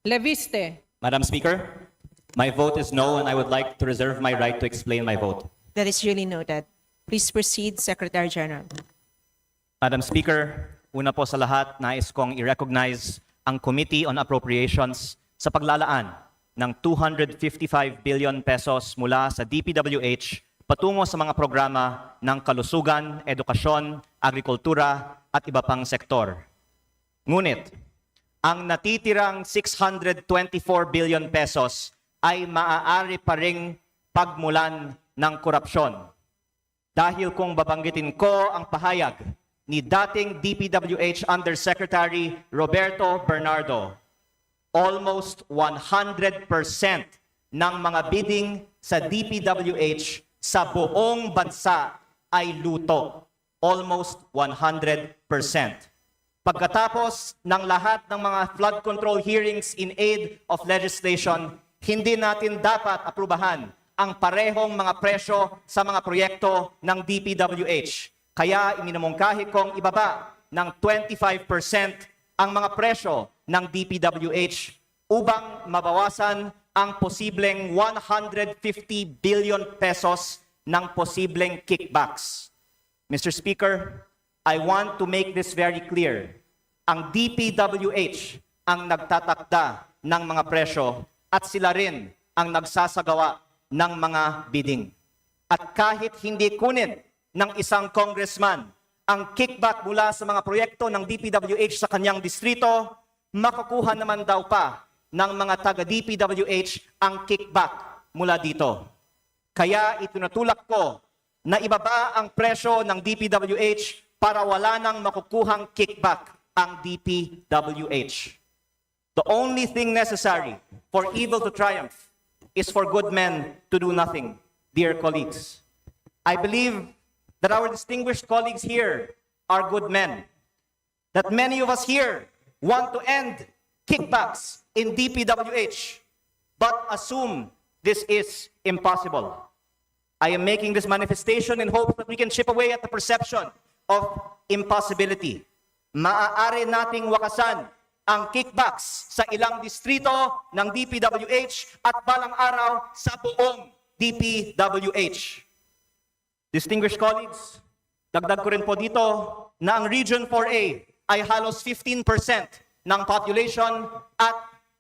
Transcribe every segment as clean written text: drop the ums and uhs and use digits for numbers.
Leviste. Madam Speaker, my vote is no, and I would like to reserve my right to explain my vote. That is really noted. Please proceed, Secretary General. Madam Speaker, una po sa lahat, nais kong i-recognize ang Committee on Appropriations sa paglalaan ng 255 billion pesos mula sa DPWH patungo sa mga programa ng kalusugan, edukasyon, agrikultura at iba pang sektor. Ngunit, ang natitirang 624 billion pesos ay maaari pa ring pagmulan ng korupsyon. Dahil kung babanggitin ko ang pahayag ni dating DPWH Undersecretary Roberto Bernardo, almost 100% ng mga bidding sa DPWH sa buong bansa ay luto. Almost 100%. Pagkatapos ng lahat ng mga flood control hearings in aid of legislation, hindi natin dapat aprubahan ang parehong mga presyo sa mga proyekto ng DPWH. Kaya iminumungkahi kong ibaba ng 25% ang mga presyo ng DPWH upang mabawasan ang posibleng 150 billion pesos ng posibleng kickbacks. Mr. Speaker, I want to make this very clear. Ang DPWH ang nagtatakda ng mga presyo at sila rin ang nagsasagawa ng mga bidding. At kahit hindi kunin ng isang congressman ang kickback mula sa mga proyekto ng DPWH sa kanyang distrito, makukuha naman daw pa ng mga taga-DPWH ang kickback mula dito. Kaya itinutulak ko na ibaba ang presyo ng DPWH para wala nang makukuhang kickback ang DPWH. The only thing necessary for evil to triumph is for good men to do nothing, dear colleagues. I believe that our distinguished colleagues here are good men, that many of us here want to end kickbacks in DPWH, but assume this is impossible. I am making this manifestation in hopes that we can chip away at the perception of impossibility. Maaari nating wakasan ang kickbacks sa ilang distrito ng DPWH at balang araw sa buong DPWH. Distinguished colleagues, dagdag ko rin po dito na ang Region 4A ay halos 15% ng population at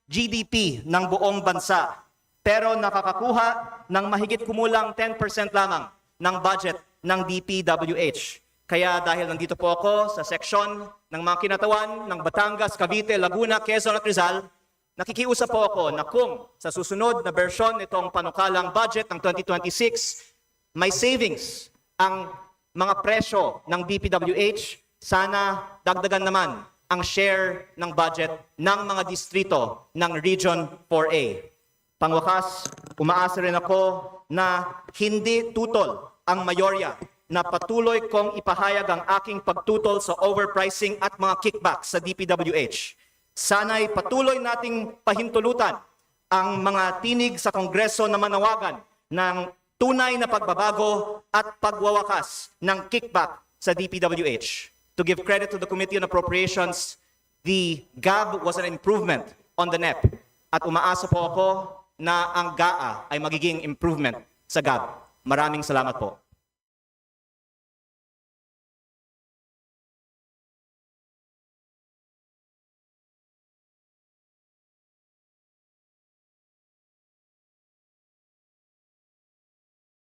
GDP ng buong bansa. Pero nakakakuha ng mahigit kumulang 10% lamang ng budget ng DPWH. Kaya dahil nandito po ako sa seksyon ng mga kinatawan ng Batangas, Cavite, Laguna, Quezon at Rizal, nakikiusap po ako na kung sa susunod na bersyon nitong panukalang budget ng 2026, may savings ang mga presyo ng DPWH, sana dagdagan naman ang share ng budget ng mga distrito ng Region 4A. Pangwakas, umaasa rin ako na hindi tutol ang mayorya na patuloy kong ipahayag ang aking pagtutol sa overpricing at mga kickbacks sa DPWH. Sana'y patuloy nating pahintulutan ang mga tinig sa Kongreso na manawagan ng tunay na pagbabago at pagwawakas ng kickback sa DPWH. To give credit to the Committee on Appropriations, the GAB was an improvement on the NEP. At umaasa po ako na ang GAA ay magiging improvement sa GAB. Maraming salamat po.